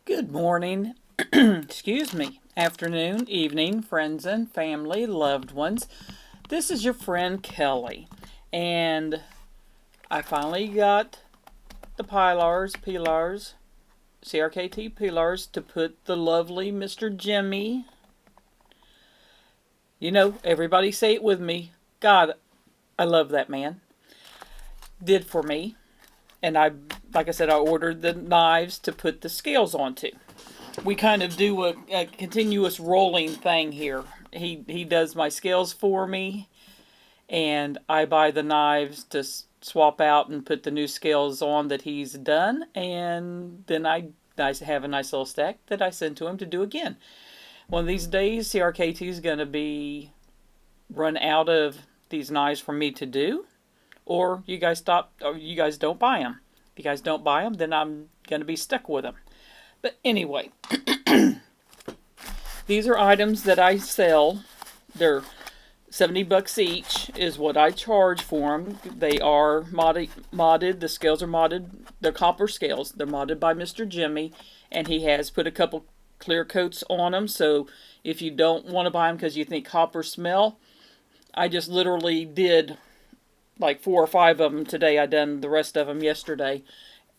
Good morning, excuse me, afternoon, evening, friends and family, loved ones. This is your friend Kelly, and I finally got the PIlars, CRKT PIlars to put the lovely Mr. Jimmie. You know, everybody say it with me. God, I love that man. Did for me. And like I said, I ordered the knives to put the scales onto. We kind of do a continuous rolling thing here. He does my scales for me, and I buy the knives to swap out and put the new scales on that he's done, and then I have a nice little stack that I send to him to do again. One of these days, CRKT is going to be run out of these knives for me to do, or you guys don't buy them. If you guys don't buy them, then I'm going to be stuck with them. But anyway, these are items that I sell. They're $70 each is what I charge for them. They are modded. The scales are modded. They're copper scales. They're modded by Mr. Jimmie, and he has put a couple clear coats on them. So if you don't want to buy them because you think copper smell, I just literally did like 4 or 5 of them today. I done the rest of them yesterday,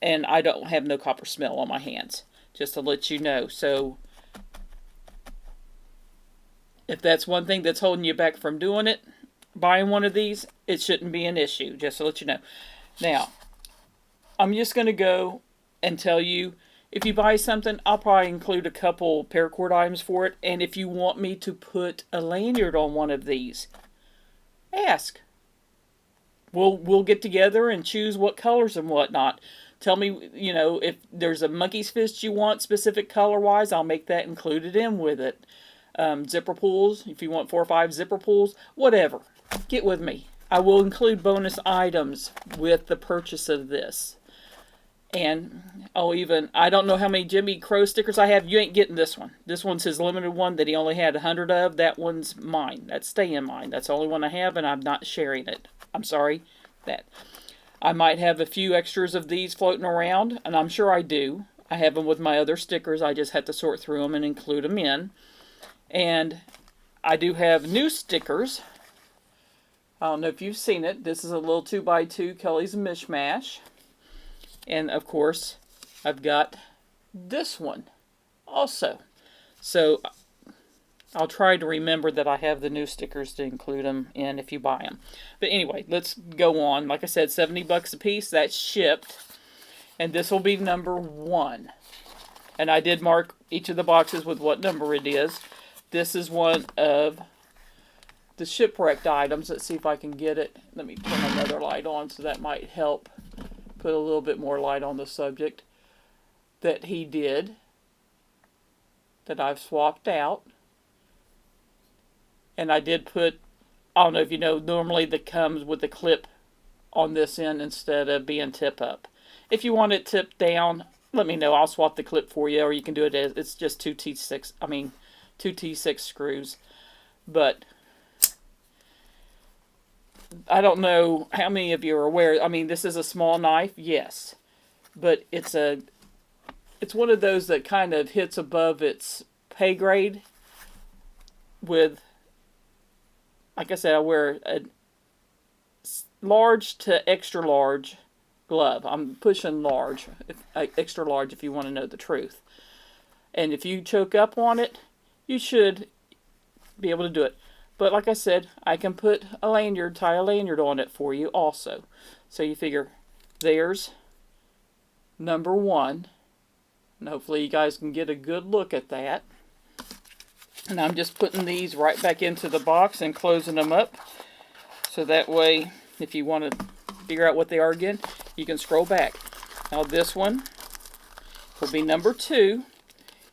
and I don't have no copper smell on my hands, just to let you know. So if that's one thing that's holding you back from doing it, buying one of these, it shouldn't be an issue, just to let you know. Now, I'm just going to go and tell you, if you buy something, I'll probably include a couple paracord items for it. And if you want me to put a lanyard on one of these, ask. We'll get together and choose what colors and whatnot. Tell me, you know, if there's a monkey's fist you want specific color-wise, I'll make that included in with it. Zipper pulls, if you want 4 or 5 zipper pulls, whatever. Get with me. I will include bonus items with the purchase of this. And I don't know how many Jimmie Crow stickers I have. You ain't getting this one. This one's his limited one that he only had 100 of. That one's mine. That's staying mine. That's the only one I have, and I'm not sharing it. I'm sorry. That I might have a few extras of these floating around, and I'm sure I do. I have them with my other stickers. I just have to sort through them and include them in. And I do have new stickers. I don't know if you've seen it. This is a little 2x2 Kelly's Mishmash. And of course, I've got this one also. So I'll try to remember that I have the new stickers to include them in if you buy them. But anyway, let's go on. Like I said, $70 a piece. That's shipped. And this will be number 1. And I did mark each of the boxes with what number it is. This is one of the shipwrecked items. Let's see if I can get it. Let me turn another light on so that might help put a little bit more light on the subject. That he did. That I've swapped out. And I did put, I don't know if you know, normally that comes with the clip on this end instead of being tip up. If you want it tipped down, let me know. I'll swap the clip for you, or you can do it as, it's just 2 T6 screws. But I don't know how many of you are aware. I mean, this is a small knife, yes. But it's one of those that kind of hits above its pay grade with, like I said, I wear a large to extra large glove. I'm pushing large, extra large if you want to know the truth. And if you choke up on it, you should be able to do it. But like I said, I can put a lanyard, tie a lanyard on it for you also. So you figure, there's number 1. And hopefully you guys can get a good look at that. And I'm just putting these right back into the box and closing them up. So that way, if you want to figure out what they are again, you can scroll back. Now this one will be number 2.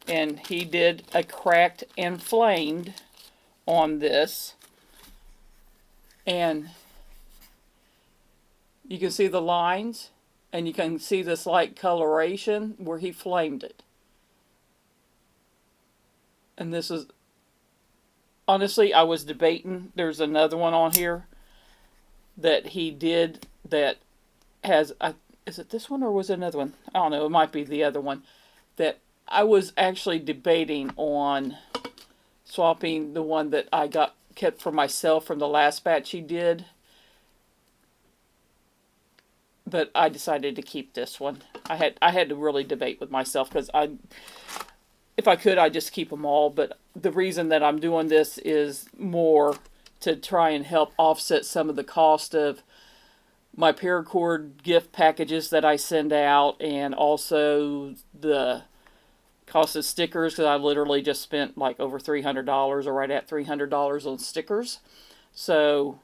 And he did a cracked and flamed on this. And you can see the lines. And you can see the slight coloration where he flamed it. And this is, honestly, I was debating. There's another one on here that he did that has, is it this one or was it another one? I don't know, it might be the other one. That I was actually debating on swapping the one that I kept for myself from the last batch he did, but I decided to keep this one. I had to really debate with myself, because if I could, I'd just keep them all. But the reason that I'm doing this is more to try and help offset some of the cost of my paracord gift packages that I send out, and also the cost of stickers, because I literally just spent like over $300, or right at $300 on stickers. So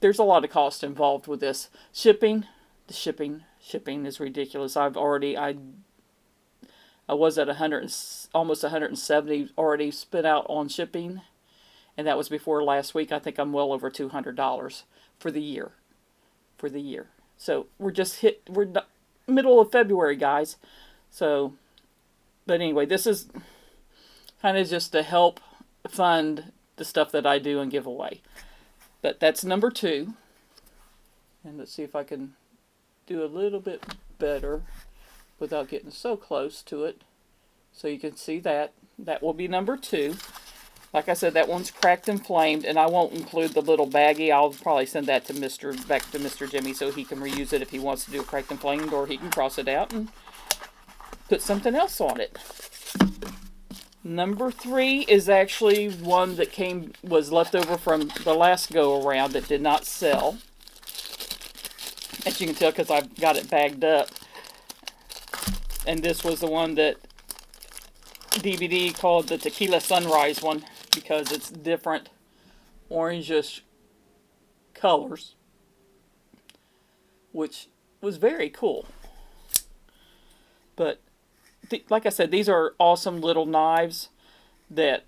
there's a lot of cost involved with this. Shipping is ridiculous. I was at almost 170 already spent out on shipping, and that was before last week. I think I'm well over $200 for the year. So we're middle of February, guys. So, but anyway, this is kind of just to help fund the stuff that I do and give away. But that's number 2. And let's see if I can do a little bit better without getting so close to it. So you can see that. That will be number 2. Like I said, that one's cracked and flamed, and I won't include the little baggie. I'll probably send that to back to Mr. Jimmie, so he can reuse it if he wants to do a cracked and flamed, or he can cross it out and put something else on it. Number 3 is actually one that was left over from the last go around that did not sell. As you can tell, because I've got it bagged up. And this was the one that DVD called the Tequila Sunrise one, because it's different orangish colors, which was very cool. But like I said, these are awesome little knives that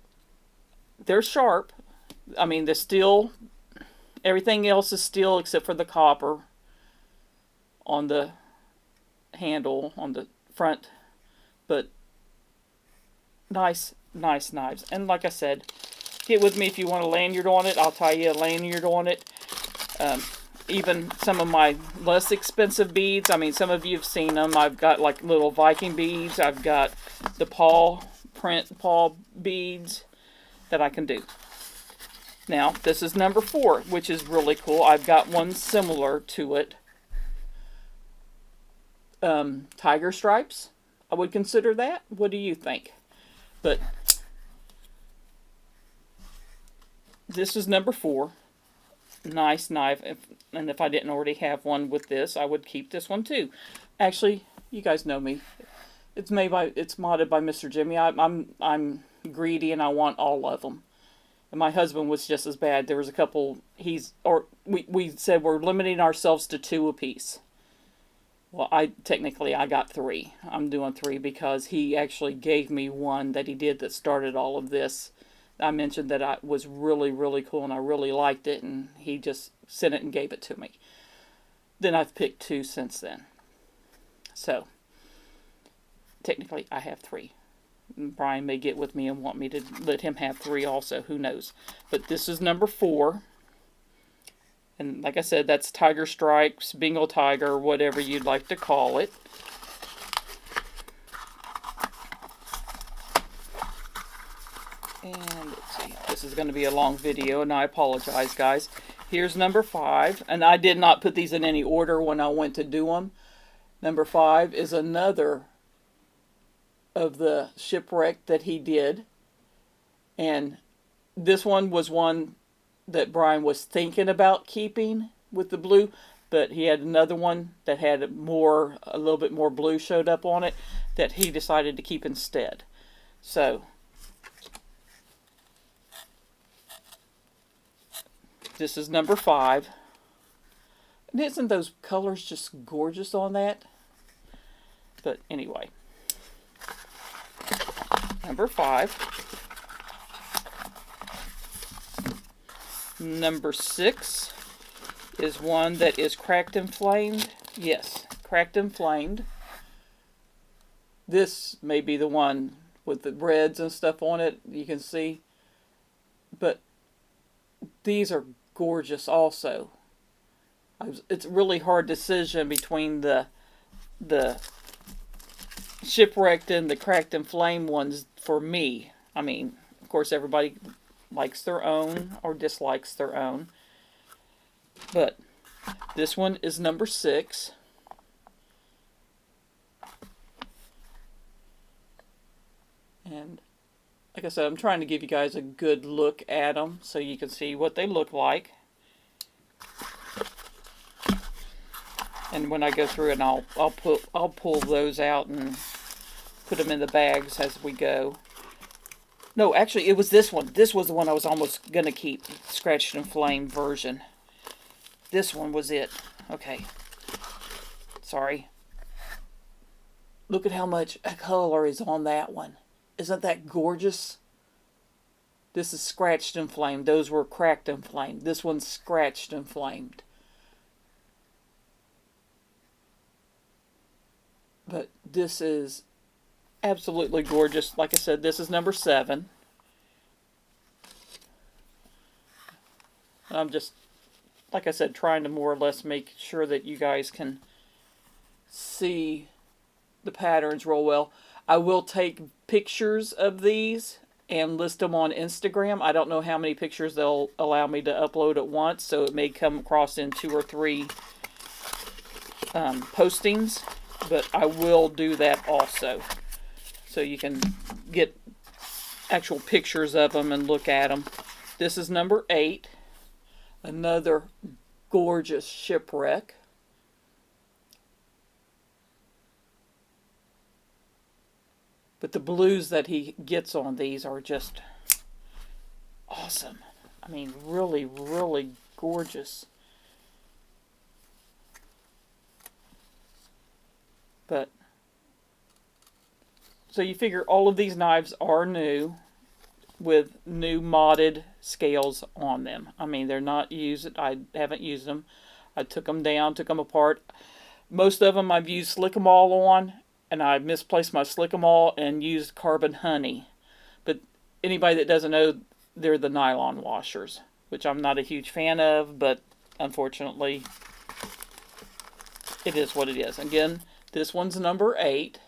they're sharp. I mean, they're steel. Everything else is steel except for the copper on the handle on the front. But nice knives. And like I said, get with me if you want a lanyard on it. I'll tie you a lanyard on it. Even some of my less expensive beads. I mean, some of you have seen them. I've got like little Viking beads. I've got the paw beads that I can do. Now, this is number 4, which is really cool. I've got one similar to it. Tiger stripes. I would consider that. What do you think? But this is number 4. Nice knife. And if I didn't already have one with this, I would keep this one too. Actually, you guys know me. It's modded by Mr. Jimmie. I'm greedy and I want all of them. And my husband was just as bad. There was a couple. We said we're limiting ourselves to 2 apiece. Well, I got 3. I'm doing 3 because he actually gave me one that he did that started all of this. I mentioned that I was really, really cool and I really liked it, and he just sent it and gave it to me. Then I've picked 2 since then. So, technically I have 3. Brian may get with me and want me to let him have 3 also. Who knows? But this is number 4. And like I said, that's Tiger Stripes, Bengal Tiger, whatever you'd like to call it. And let's see, this is going to be a long video, and I apologize, guys. Here's number 5, and I did not put these in any order when I went to do them. Number 5 is another of the shipwreck that he did, and this one was one that Brian was thinking about keeping with the blue, but he had another one that had a little bit more blue showed up on it that he decided to keep instead. So this is number 5. And isn't those colors just gorgeous on that? But anyway, number 5. Number 6 is one that is cracked and flamed. Yes, cracked and flamed. This may be the one with the reds and stuff on it, you can see. But these are gorgeous also. It's a really hard decision between the Shipwrecked and the Cracked and Flame ones for me. I mean, of course, everybody likes their own or dislikes their own. But this one is number 6. And like I said, I'm trying to give you guys a good look at them so you can see what they look like. And when I go through it, I'll pull those out and put them in the bags as we go. No, actually, it was this one. This was the one I was almost going to keep. Scratched and Flame version. This one was it. Okay. Sorry. Look at how much color is on that one. Isn't that gorgeous? This is Scratched and Flamed. Those were Cracked and Flamed. This one's Scratched and Flamed. But this is absolutely gorgeous. Like I said, this is number 7. I'm just, like I said, trying to more or less make sure that you guys can see the patterns real well. I will take pictures of these and list them on Instagram. I don't know how many pictures they'll allow me to upload at once, so it may come across in 2 or 3 postings, but I will do that also. So you can get actual pictures of them and look at them. This is number 8. Another gorgeous shipwreck. But the blues that he gets on these are just awesome. I mean, really, really gorgeous. But, so you figure all of these knives are new with new modded scales on them. I mean, they're not used. I haven't used them. I took them down, took them apart. Most of them I've used Slick-em-all on, and I misplaced my Slick-em-all and used Carbon Honey. But anybody that doesn't know, they're the nylon washers, which I'm not a huge fan of, but unfortunately, it is what it is. Again, this one's number 8.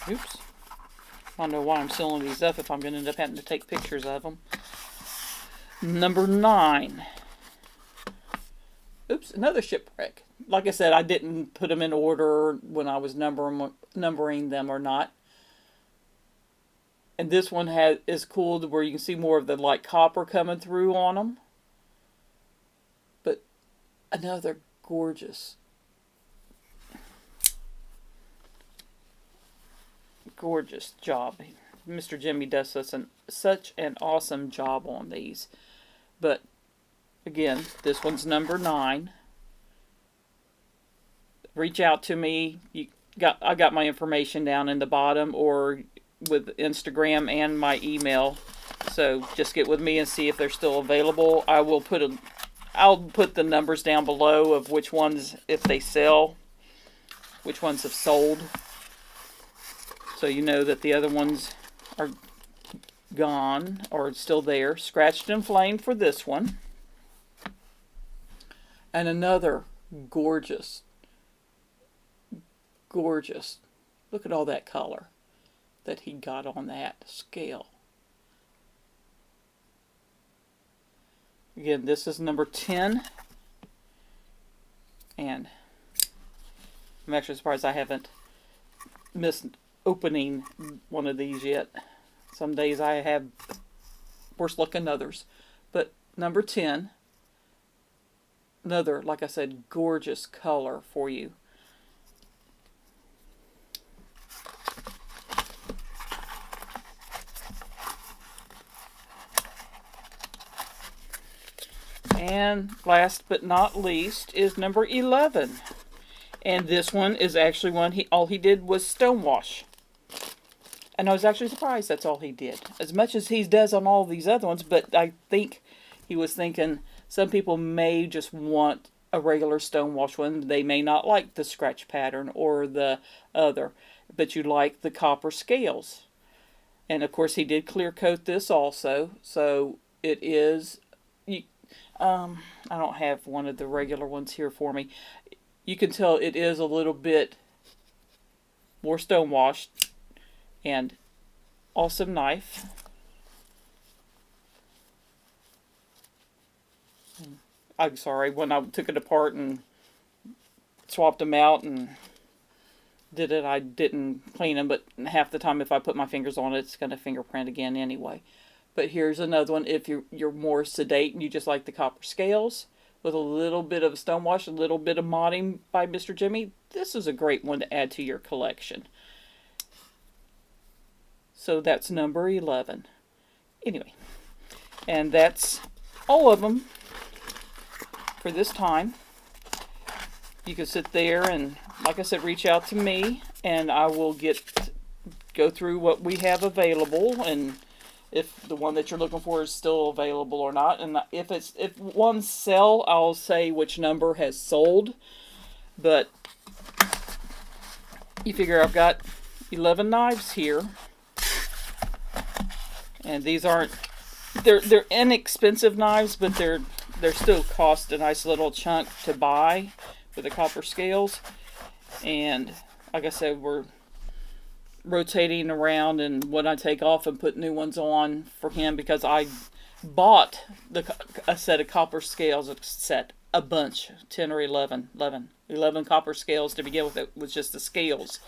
Oops. I don't know why I'm sealing these up if I'm going to end up having to take pictures of them. Number 9. Oops, another shipwreck. Like I said, I didn't put them in order when I was numbering them or not. And this one is cool to where you can see more of the like copper coming through on them. But another gorgeous job. Mr. Jimmie does such an awesome job on these. But again, this one's number 9. Reach out to me. I got my information down in the bottom or with Instagram and my email. So just get with me and see if they're still available. I'll put the numbers down below of which ones, if they sell, which ones have sold. So you know that the other ones are gone or still there. Scratched and Flamed for this one. And another gorgeous. Look at all that color that he got on that scale. Again, this is number 10. And I'm actually surprised I haven't missed opening one of these yet. Some days I have worse luck than others. But number 10, another, like I said, gorgeous color for you. And last but not least is number 11. And this one is actually one all he did was stonewash. And I was actually surprised that's all he did. As much as he does on all these other ones, but I think he was thinking some people may just want a regular stonewash one. They may not like the scratch pattern or the other, but you like the copper scales. And of course he did clear coat this also, so it is, I don't have one of the regular ones here for me. You can tell it is a little bit more stonewashed, and awesome knife. I'm sorry, when I took it apart and swapped them out and did it, I didn't clean them, but half the time if I put my fingers on it, it's going to fingerprint again anyway. But here's another one. If you're more sedate and you just like the copper scales with a little bit of stonewash, a little bit of modding by Mr. Jimmie, this is a great one to add to your collection. So that's number 11. Anyway, and that's all of them for this time. You can sit there and, like I said, reach out to me, and I will go through what we have available, and if the one that you're looking for is still available or not. And if one's sell, I'll say which number has sold. But you figure I've got 11 knives here, and these aren't, they're inexpensive knives, but they're still cost a nice little chunk to buy for the copper scales. And like I said, we're rotating around, and when I take off and put new ones on for him, because I bought a set of copper scales, a bunch, 10 or 11 copper scales to begin with. It was just the scales,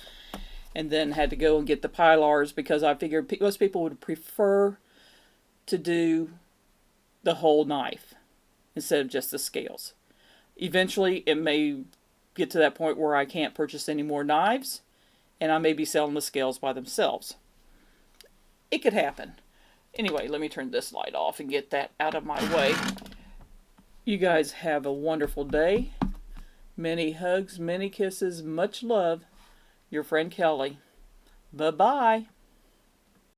and then had to go and get the PIlars, because I figured most people would prefer to do the whole knife instead of just the scales. Eventually, it may get to that point where I can't purchase any more knives, and I may be selling the scales by themselves. It could happen. Anyway, let me turn this light off and get that out of my way. You guys have a wonderful day. Many hugs, many kisses, much love. Your friend Kelly. Bye-bye.